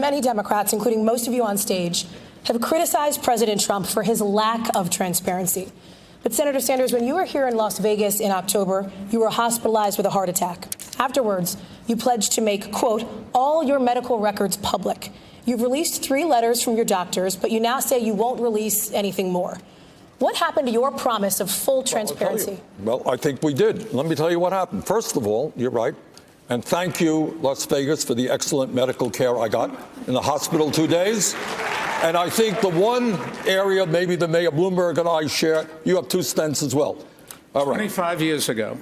many Democrats, including most of you on stage, have criticized President Trump for his lack of transparency. But Senator Sanders, when you were here in Las Vegas in October, you were hospitalized with a heart attack. Afterwards, you pledged to make, quote, all your medical records public. You've released 3 letters from your doctors, but you now say you won't release anything more. What happened to your promise of full transparency? Well, I think we did. Let me tell you what happened. First of all, you're right. And thank you, Las Vegas, for the excellent medical care I got in the hospital 2 days. And I think the one area maybe the Mayor Bloomberg and I share, you have 2 stents as well. All right. 25 years ago.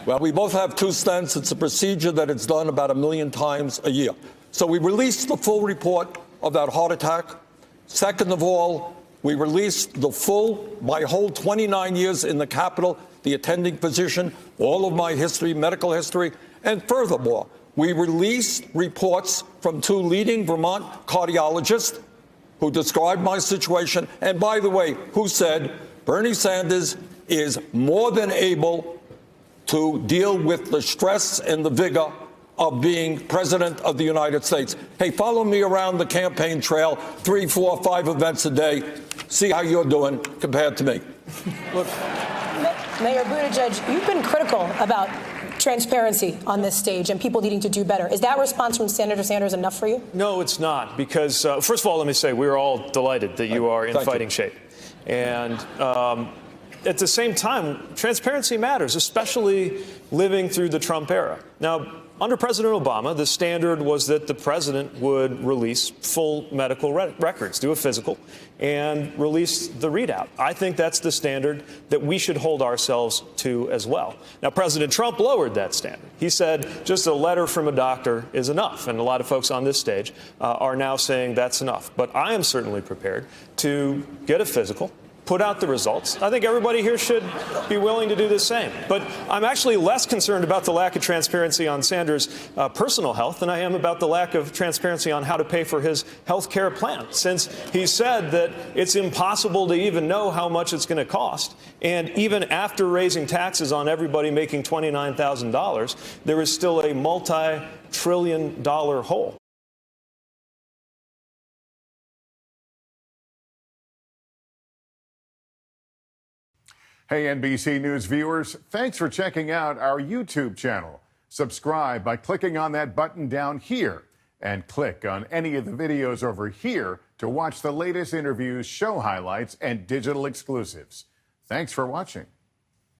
Well, we both have 2 stents. It's a procedure that it's done about 1 million times a year. So we released the full report of that heart attack. Second of all, we released the full, my whole 29 years in the Capitol, the attending physician, all of my history, medical history. And furthermore, we released reports from 2 leading Vermont cardiologists who described my situation. And by the way, who said Bernie Sanders is more than able to deal with the stress and the vigor of being president of the United States. Hey, follow me around the campaign trail, 3, 4, 5 events a day. See how you're doing compared to me. Look, Mayor Buttigieg, you've been critical about transparency on this stage and people needing to do better. Is that response from Senator Sanders enough for you? No, it's not, because first of all, let me say we're all delighted that you are in fighting shape. And at the same time, transparency matters, especially living through the Trump era. Now, under President Obama, the standard was that the president would release full medical records, do a physical, and release the readout. I think that's the standard that we should hold ourselves to as well. Now, President Trump lowered that standard. He said just a letter from a doctor is enough, and a lot of folks on this stage are now saying that's enough. But I am certainly prepared to get a physical, put out the results. I think everybody here should be willing to do the same. But I'm actually less concerned about the lack of transparency on Sanders' personal health than I am about the lack of transparency on how to pay for his health care plan, since he said that it's impossible to even know how much it's going to cost. And even after raising taxes on everybody making $29,000, there is still a multi-trillion-dollar hole. Hey, NBC News viewers, thanks for checking out our YouTube channel. Subscribe by clicking on that button down here and click on any of the videos over here to watch the latest interviews, show highlights, and digital exclusives. Thanks for watching.